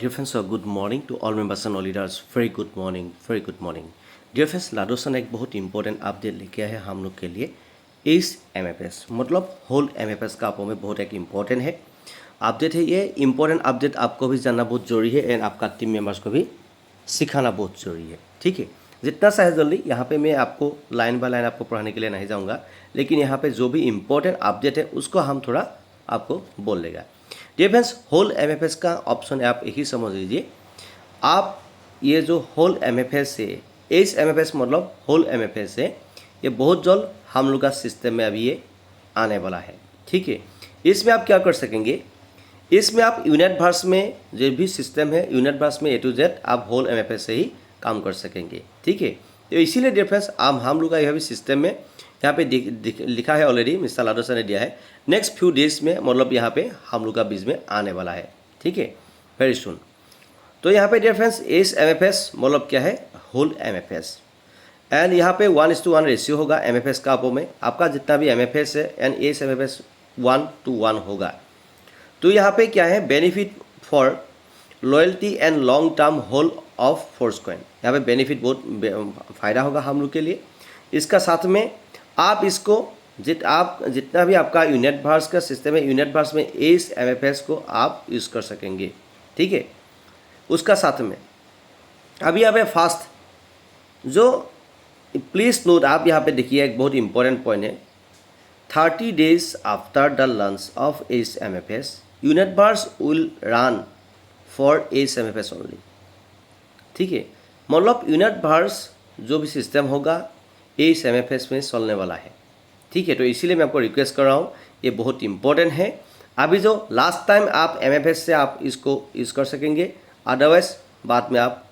Dear friends, good morning to all members and all leaders. Very good morning, very good morning. Dear friends, लाडोसन एक बहुत important update लेके आया है हम लोग के लिए इस MFS मतलब होल MFS का आपको में बहुत एक इम्पोर्टेंट है अपडेट है। ये इम्पोर्टेंट अपडेट आपको भी जानना बहुत जरूरी है एंड आपका टीम मेंबर्स को भी सिखाना बहुत जरूरी है। ठीक है, जितना सा है जल्दी यहाँ पे मैं आपको लाइन बाय लाइन आपको पढ़ाने के लिए नहीं जाऊँगा, लेकिन यहाँ पे जो भी इम्पोर्टेंट अपडेट है उसको हम थोड़ा आपको बोल देगा। डियर फ्रेंड्स, होल MFS का ऑप्शन है, आप यही समझ लीजिए। आप ये जो होल MFS है, इस MFS मतलब होल MFS है, ये बहुत जल्द हम लोग का सिस्टम में अभी ये आने वाला है। ठीक है, इसमें आप क्या कर सकेंगे, इसमें आप यूनिट वर्स में जो भी सिस्टम है यूनिट वर्स में A to Z आप होल MFS से ही काम कर सकेंगे। ठीक है, तो इसीलिए डियर फ्रेंड्स हम लोग का यह भी सिस्टम में यहाँ पे लिखा है ऑलरेडी, मिस्टर लाडोसन ने दिया है नेक्स्ट फ्यू डेज में, मतलब यहाँ पे हम लोग का बीच में आने वाला है। ठीक है, वेरी सुन। तो यहाँ पे डियर फ्रेंड्स इस MFS मतलब क्या है, होल MFS एंड यहाँ पे 1:1 रेशियो होगा MFS का आपो में। आपका जितना भी MFS है एंड इस MFS 1:1 होगा। तो यहाँ पे क्या है, benefit for loyalty and long term hold of फोर्सकॉइन। यहाँ पे बेनिफिट बहुत फ़ायदा होगा हम लोग के लिए। इसका साथ में आप इसको आप जितना भी आपका यूनिट वर्स का सिस्टम है, यूनिट वर्स में इस MFS को आप यूज़ कर सकेंगे। ठीक है, उसका साथ में अभी यहाँ पे फास्ट जो प्लीज़ नोट, आप यहाँ पे देखिए एक बहुत इंपॉर्टेंट पॉइंट है। 30 days after the launch of इस MFS unit verse will run for इस MFS ओनली। ठीक है, मतलब यूनिट वर्स जो भी सिस्टम होगा इस MFS में चलने वाला है। ठीक है, तो इसीलिए मैं आपको रिक्वेस्ट कर रहा हूँ, ये बहुत इंपॉर्टेंट है। अभी जो लास्ट टाइम आप MFS से आप इसको यूज़ कर सकेंगे, अदरवाइज बाद में आप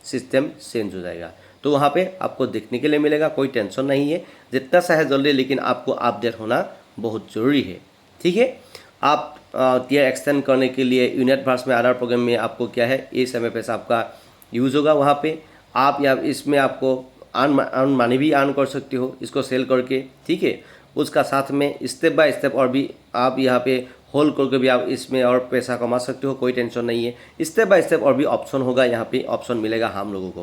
सिस्टम चेंज हो जाएगा, तो वहाँ पे आपको देखने के लिए मिलेगा। कोई टेंशन नहीं है, जितना सा है जल्दी, लेकिन आपको अपडेट होना बहुत ज़रूरी है। ठीक है, आप टीयर एक्सटेंड करने के लिए यूनिट वर्स में अदर प्रोग्राम में आपको क्या है, इस MFS आपका यूज़ होगा। वहाँ पे आप या इसमें आपको अर्न मनी भी अर्न कर सकते हो इसको सेल करके। ठीक है, उसका साथ में स्टेप बाय स्टेप और भी आप यहाँ पे होल्ड करके भी आप इसमें और पैसा कमा सकते हो, कोई टेंशन नहीं है। स्टेप बाय स्टेप और भी ऑप्शन होगा, यहाँ पे ऑप्शन मिलेगा हम लोगों को।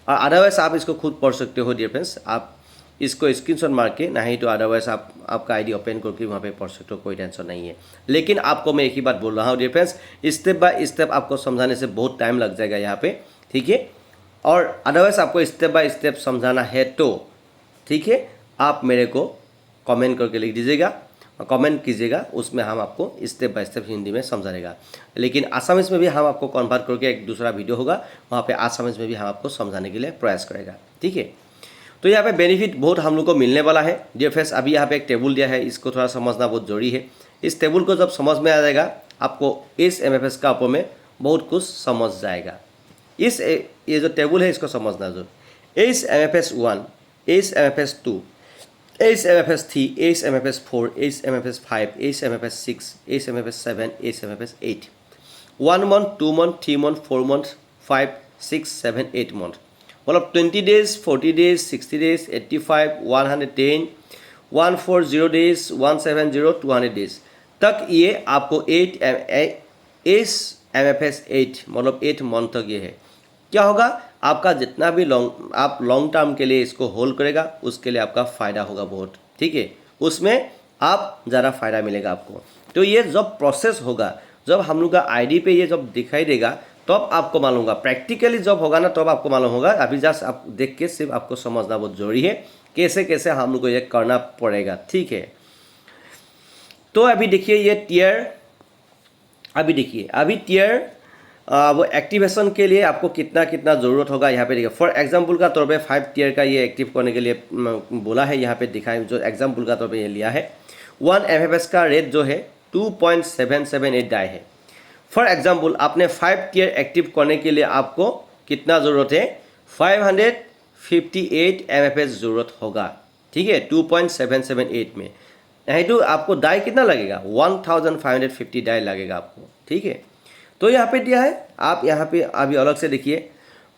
और अदरवाइज आप इसको खुद पढ़ सकते हो डियर फ्रेंड्स, आप इसको स्क्रीनशॉट मार के, नहीं तो अदरवाइज आप आपका ID ओपन करके वहाँ पे पढ़ सकते हो, कोई टेंशन नहीं है। लेकिन आपको मैं एक ही बात बोल रहा हूँ dear friends, step by step आपको समझाने से बहुत टाइम लग जाएगा यहाँ पे। ठीक है, और अदरवाइज आपको स्टेप बाय स्टेप समझाना है तो ठीक है, आप मेरे को कमेंट करके लिख दीजिएगा, कमेंट कीजिएगा, उसमें हम आपको स्टेप बाय स्टेप हिंदी में समझाएगा। लेकिन आसामीज में भी हम आपको कन्वर्ट करके एक दूसरा वीडियो होगा, वहाँ पे आसामीज में भी हम आपको समझाने के लिए प्रयास करेगा। ठीक है, तो यहाँ पे बेनिफिट बहुत हम लोग को मिलने वाला है डियर फ्रेंड्स। अभी यहाँ पे एक टेबल दिया है, इसको थोड़ा समझना बहुत जरूरी है। इस टेबल को जब समझ में आ जाएगा, आपको इस MFS का ऊपर में बहुत कुछ समझ जाएगा। इस ये जो टेबल है इसको समझना जरूर। इस MFS 1, इस MFS 2, इस MFS 3, इस MFS 4, इस MFS 5, इस MFS 6, इस MFS 7, इस MFS 8, 1 month, 2 month, 3 month, 4 month, 5, 6, 7, 8 month, मतलब 20 days, 40 days, 60 days, 85, 110, 140 days, 170, 200 days तक ये आपको इस MFS 8 मतलब 8 मंथ तक ये है। क्या होगा, आपका जितना भी आप लॉन्ग टर्म के लिए इसको होल्ड करेगा, उसके लिए आपका फ़ायदा होगा बहुत। ठीक है, उसमें आप ज़्यादा फ़ायदा मिलेगा आपको। तो ये जब प्रोसेस होगा, जब हम लोग का ID पे ये जब दिखाई देगा, तब आपको मालूम होगा। प्रैक्टिकली जब होगा ना, तब आपको मालूम होगा। अभी जस्ट आप देख के सिर्फ आपको समझना बहुत ज़रूरी है, कैसे कैसे हम लोग को ये करना पड़ेगा। ठीक है, तो अभी देखिए ये टीयर, अभी देखिए अभी टीयर वो एक्टिवेशन के लिए आपको कितना कितना ज़रूरत होगा यहाँ पे देखिए। फॉर एग्जांपल का तौर पे 5 टीयर का ये एक्टिव करने के लिए बोला है, यहाँ पे दिखाएं जो एग्जांपल का तौर पे ये लिया है। 1 MFS का रेट जो है 2.778 डाई है। फॉर एग्जांपल आपने 5 टीयर एक्टिव करने के लिए आपको कितना ज़रूरत है, 558 MFS ज़रूरत होगा। ठीक है, 2.778 में, नहीं तो आपको डाई कितना लगेगा, 1550 डाई लगेगा आपको। ठीक है, तो यहाँ पे दिया है, आप यहाँ पे अभी अलग से देखिए।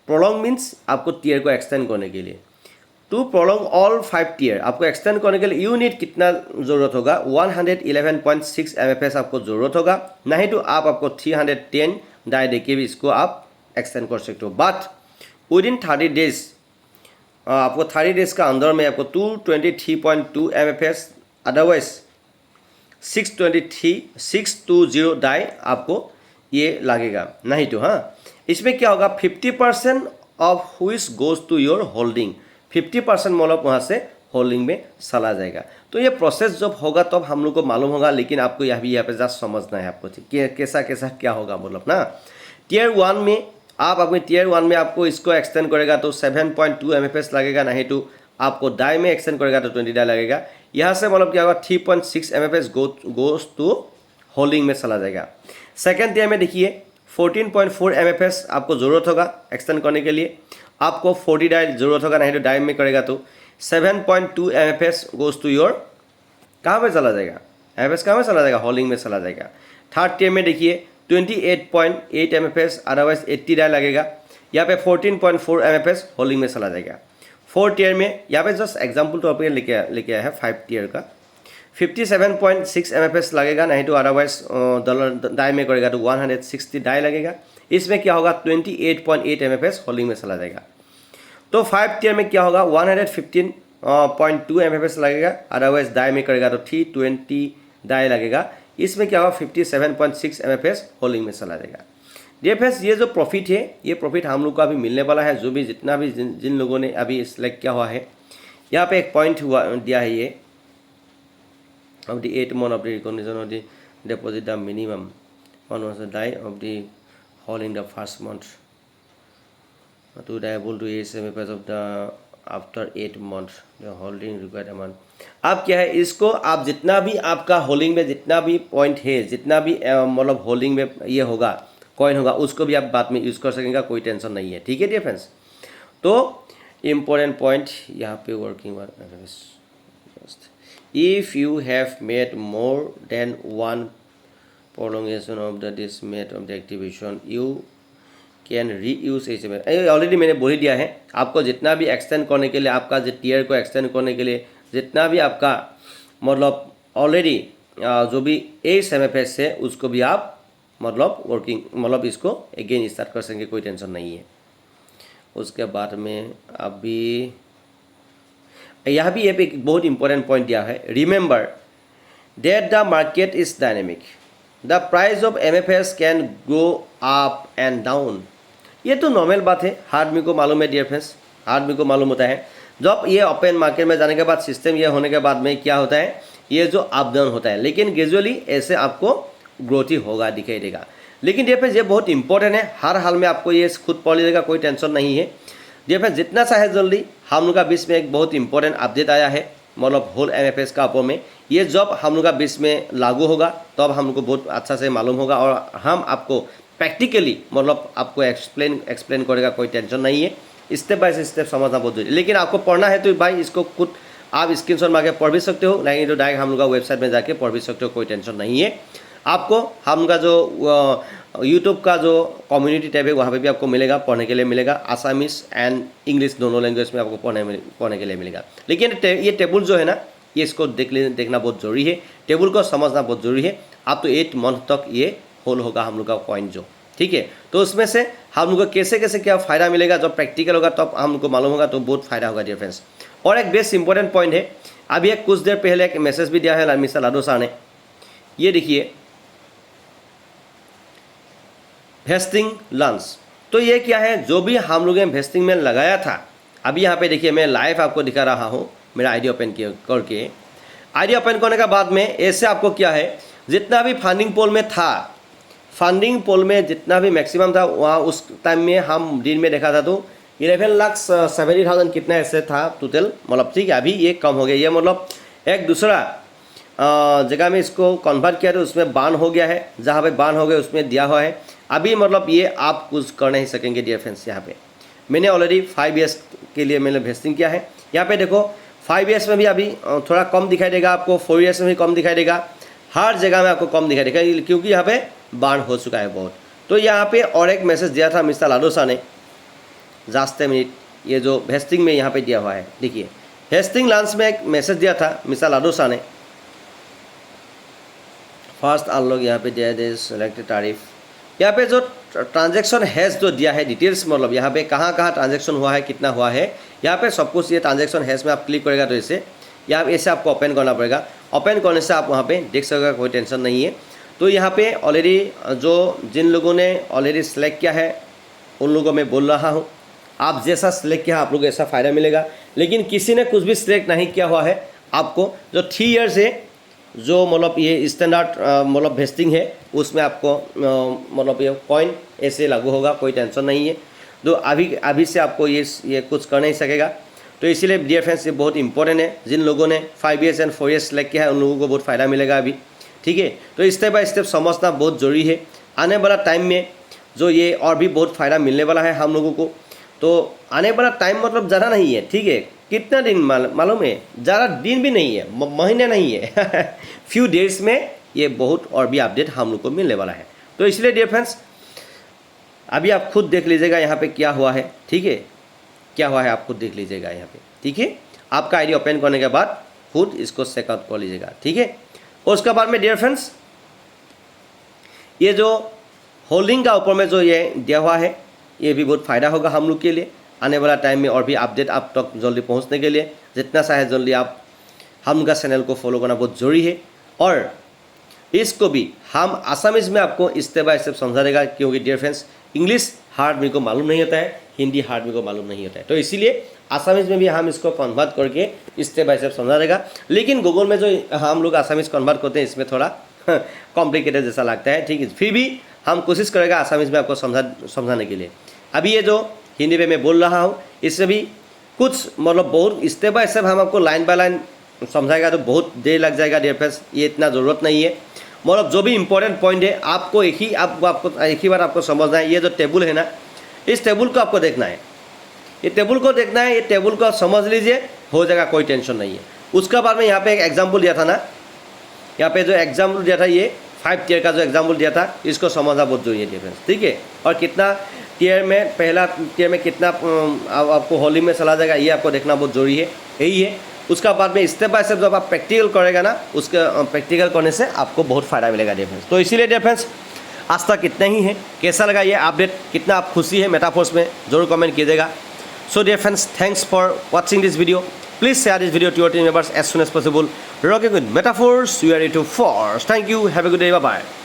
प्रोलॉन्ग मीन्स आपको टीयर को एक्सटेंड करने के लिए, टू प्रोलॉन्ग ऑल 5 टीयर आपको एक्सटेंड करने के लिए यूनिट कितना ज़रूरत होगा, 111.6 MFS आपको ज़रूरत होगा। नहीं तो आपको 310 डाई देके भी इसको आप एक्सटेंड कर सकते हो। बट विद इन 30 डेज आपको 30 डेज का अंदर में आपको 223.2 MFS अदरवाइज 620 डाई आपको ये लगेगा, नहीं तो हाँ इसमें क्या होगा 50% off which goes to your holding, 50% मतलब वहाँ से होल्डिंग में चला जाएगा। तो ये प्रोसेस जब होगा तब हम लोग को मालूम होगा, लेकिन आपको यहाँ पे जस्ट समझना है आपको कैसा कैसा क्या होगा मतलब ना। टियर 1 में आप अपने टियर 1 में आपको इसको एक्सटेंड करेगा तो 7.2 MFS लगेगा, नहीं तो आपको डाई में एक्सटेंड करेगा तो 20 डाई लगेगा। यहाँ से मतलब क्या होगा 3.6 MFS गोज टू होल्डिंग में चला जाएगा। सेकेंड टियर में देखिए 14.4 MFS आपको ज़रूरत होगा एक्सटेंड करने के लिए, आपको 40 डाई ज़रूरत होगा, नहीं तो डाई में करेगा तो 7.2 MFS गोज टू योर कहाँ पे चला जाएगा, MFS कहाँ पे चला जाएगा, होल्डिंग में चला जाएगा। थर्ड टियर में देखिए 28.8 MFS अदरवाइज 80 डाई लगेगा, यहाँ पे 14.4 MFS होल्डिंग में चला जाएगा। फोर्थ टियर में यहाँ पे जस्ट एग्जाम्पल तो आपके लेके आया है 5 टियर का 57.6 MFS लगेगा, नहीं तो अदरवाइज डॉलर डाई में करेगा तो 160 डाई लगेगा। इसमें क्या होगा 28.8 MFS होल्डिंग में चला जाएगा। तो 5 टियर में क्या होगा 115.2 MFS लगेगा, अदरवाइज डाई में करेगा तो 320 डाई लगेगा। इसमें क्या होगा 57.6 MFS होल्डिंग में चला जाएगा। DFS ये जो प्रॉफिट है ये प्रॉफिट हम लोग को अभी मिलने वाला है, जो भी जितना भी जिन लोगों ने अभी सिलेक्ट किया हुआ है। यहाँ पे एक पॉइंट हुआ दिया है ये of the 8 month of the recognition of the deposit the minimum one was the die of the whole in the first month to the able to use MFS of the after 8 months the holding required amount। अब क्या है इसको आप जितना भी आपका holding में जितना भी पॉइंट है, जितना भी मतलब होल्डिंग में ये होगा कॉइन होगा, उसको भी आप बाद में यूज़ कर सकेंगे, कोई टेंशन नहीं है, ठीक है डियर फ्रेंड्स। तो इम्पोर्टेंट पॉइंट यहाँ पे working if you have made more than one prolongation of the this method of the activation you can reuse HMS। Already मैंने बोल ही दिया है आपको जितना भी एक्सटेंड करने के लिए, आपका जो टीयर को एक्सटेंड करने के लिए जितना भी आपका मतलब ऑलरेडी जो भी एस MFS है उसको भी आप मतलब वर्किंग मतलब इसको अगेन स्टार्ट कर सकेंगे, कोई टेंशन नहीं है। उसके बाद में अभी यहाँ भी एक बहुत इंपॉर्टेंट पॉइंट दिया है, remember that the market is dynamic, the price of MFS can go up and down. ये तो नॉर्मल बात है, हर आदमी को मालूम है डियर फ्रेंड्स, हर आदमी को मालूम होता है। जब ये ओपन मार्केट में जाने के बाद सिस्टम ये होने के बाद में क्या होता है, ये जो अप डाउन होता है, लेकिन ग्रेजुअली ऐसे आपको ग्रोथ ही होगा, दिखाई देगा। लेकिन डियर फ्रेंड्स ये बहुत इंपॉर्टेंट है, हर हाल में आपको ये खुद पढ़ लीजिएगा, कोई टेंशन नहीं है। डियर फ्रेंड्स जितना चाहे जल्दी हम लोग का बीच में एक बहुत इंपॉर्टेंट अपडेट आया है, मतलब होल MFS का ऊपर में। ये जब हम लोग का बीच में लागू होगा तब हम लोग को बहुत अच्छा से मालूम होगा और हम आपको प्रैक्टिकली मतलब आपको एक्सप्लेन करेगा, कोई टेंशन नहीं है। स्टेप बाय स्टेप समझना बहुत जरूरी, लेकिन आपको पढ़ना है तो भाई इसको खुद आप स्क्रीनशॉट मार के पढ़ भी सकते हो, नहीं तो डायरेक्ट हम लोग का वेबसाइट में जाके पढ़ भी सकते हो, कोई टेंशन नहीं है। आपको हम का जो यूट्यूब का जो कम्युनिटी टैब है वहाँ पे भी आपको मिलेगा, पढ़ने के लिए मिलेगा, आसामीज एंड इंग्लिश दोनों लैंग्वेज में आपको पढ़ने के लिए मिलेगा। लेकिन ये टेबल जो है ना ये इसको देखना बहुत ज़रूरी है, टेबल को समझना बहुत ज़रूरी है। आप तो 8 मंथ तक ये होल होगा हम लोग का पॉइंट जो, ठीक है। तो उसमें से हम लोग को कैसे कैसे क्या फ़ायदा मिलेगा, जब प्रैक्टिकल होगा तब हम लोग को मालूम होगा, तो बहुत फ़ायदा होगा डियर फ्रेंड्स। और एक बेस्ट इंपॉर्टेंट पॉइंट है, अभी एक कुछ देर पहले एक मैसेज भी दिया है मिस्टर लाडो सर ने, ये देखिए वेस्टिंग लंच। तो ये क्या है, जो भी हम लोगों ने वेस्टिंग में लगाया था, अभी यहाँ पे देखिए मैं लाइव आपको दिखा रहा हूँ, मेरा आईडी ओपन करके। आईडी ओपन करने के बाद में ऐसे आपको क्या है, जितना भी फंडिंग पोल में था, फंडिंग पोल में जितना भी मैक्सिमम था वहाँ उस टाइम में हम दिन में देखा था तो 11,70,000 कितना ऐसे था टोटल, मतलब ठीक है। अभी ये कम हो गया, ये मतलब एक दूसरा जगह में इसको कन्वर्ट किया तो उसमें बान हो गया है, जहाँ पे बान हो गया उसमें दिया हुआ है। अभी मतलब ये आप कुछ कर नहीं सकेंगे डियर फ्रेंड्स। यहाँ पे मैंने ऑलरेडी 5 years के लिए मैंने वेस्टिंग किया है। यहाँ पे देखो 5 years में भी अभी थोड़ा कम दिखाई देगा आपको, 4 years में भी कम दिखाई देगा, हर जगह में आपको कम दिखाई देगा, क्योंकि यहाँ पे बान हो चुका है बहुत। तो यहाँ पे और एक मैसेज दिया था मिस्टर लाडो सर ने, जस्ट ए मिनट, ये जो वेस्टिंग में यहाँ पे दिया हुआ है, देखिए वेस्टिंग लंच में एक मैसेज दिया था मिस्टर लाडो सर ने। फर्स्ट अनलॉक यहाँ पे दिया है सेलेक्टेड तारीफ, यहाँ पे जो ट्रांजैक्शन हैश जो दिया है डिटेल्स, मतलब यहाँ पे कहाँ कहाँ ट्रांजैक्शन हुआ है, कितना हुआ है, यहाँ पे सब कुछ ये ट्रांजैक्शन हैश में आप क्लिक करेगा तो इसे यहाँ ऐसे आपको ओपन करना पड़ेगा। ओपन करने से आप वहाँ पे देख सकेगा, कोई टेंशन नहीं है। तो यहाँ पे ऑलरेडी जो जिन लोगों ने ऑलरेडी सेलेक्ट किया है उन लोगों में बोल रहा हूँ, आप जैसा सिलेक्ट किया आप लोग ऐसा फ़ायदा मिलेगा। लेकिन किसी ने कुछ भी सिलेक्ट नहीं किया हुआ है, आपको जो 3 ईयर से जो मतलब ये स्टैंडर्ड मतलब वेस्टिंग है उसमें आपको मतलब ये कॉइन ऐसे लागू होगा, कोई टेंशन नहीं है। तो अभी से आपको ये कुछ कर नहीं सकेगा। तो इसीलिए डियर फ्रेंड्स ये बहुत इंपॉर्टेंट है। जिन लोगों ने 5 ईयर्स एंड 4 ईयर्स सेलेक्ट किया है उन लोगों को बहुत फ़ायदा मिलेगा अभी, ठीक है। तो स्टेप बाय स्टेप समझना बहुत ज़रूरी है। आने वाला टाइम में जो ये और भी बहुत फ़ायदा मिलने वाला है हम लोगों को। तो आने वाला टाइम मतलब ज़्यादा नहीं है, ठीक है। कितना दिन मालूम है? ज़्यादा दिन भी नहीं है, महीने नहीं है फ्यू डेज में ये बहुत और भी अपडेट हम लोग को मिलने वाला है। तो इसलिए डियर फ्रेंड्स अभी आप खुद देख लीजिएगा यहाँ पे क्या हुआ है, ठीक है, क्या हुआ है आप खुद देख लीजिएगा यहाँ पे, ठीक है। आपका आईडी ओपन करने के बाद खुद इसको चेकआउट कर लीजिएगा, ठीक है। और उसके बाद में डियर फ्रेंड्स ये जो होल्डिंग का ऊपर में जो ये दिया हुआ है ये भी बहुत फ़ायदा होगा हम लोग के लिए आने वाला टाइम में और भी अपडेट आप तक जल्दी पहुंचने के लिए। जितना चाहे जल्दी आप हम का चैनल को फॉलो करना बहुत ज़रूरी है। और इसको भी हम आसामीज़ में आपको स्टेप बाय स्टेप समझा देगा, क्योंकि डियर फ्रेंड्स इंग्लिश हार्ड मेरे को मालूम नहीं होता है, हिंदी हार्ड मेरे को मालूम नहीं होता है। तो इसीलिए आसामीज़ में भी हम इसको कन्वर्ट करके स्टेप बाय स्टेप समझा देगा। लेकिन गूगल में जो हम लोग आसामीज़ कन्वर्ट करते हैं इसमें थोड़ा कॉम्प्लिकेटेड जैसा लगता है, ठीक है। फिर भी हम कोशिश करेगा आसामीज़ में आपको समझाने के लिए। अभी ये जो हिंदी में मैं बोल रहा हूँ इससे भी कुछ मतलब बहुत स्टेप बाय स्टेप हम आपको लाइन बाय लाइन समझाएगा तो बहुत देर लग जाएगा डियर फ्रेंड्स, ये इतना ज़रूरत नहीं है। मतलब जो भी इंपॉर्टेंट पॉइंट है आपको एक ही बार आपको समझना है। ये जो टेबल है ना, इस टेबल को आपको देखना है, ये टेबल को देखना है, ये टेबल को समझ लीजिए, हो जाएगा, कोई टेंशन नहीं है। उसके बाद में यहाँ पे एक एग्जाम्पल दिया था ना, यहाँ पे जो एग्जाम्पल दिया था ये 5 टियर का जो एग्जाम्पल दिया था, इसको समझना बहुत जरूरी है डिफरेंस, ठीक है। और कितना टियर में, पहला टियर में कितना आपको होली में चला जाएगा ये आपको देखना बहुत जरूरी है, यही है। उसका बाद में स्टेप बाय स्टेप जब आप प्रैक्टिकल करेगा ना, उसका प्रैक्टिकल करने से आपको बहुत फ़ायदा मिलेगा डिफरेंस। तो इसीलिए डिफरेंस आज तक कितना ही है, कैसा लगा ये अपडेट, कितना आप खुशी है मेटाफोर्स में, जरूर कमेंट कीजिएगा। So dear friends, thanks for watching this video. Please share this video to your team members as soon as possible. Rocking with Metaphors, we are ready to force. Thank you. Have a good day. Bye bye.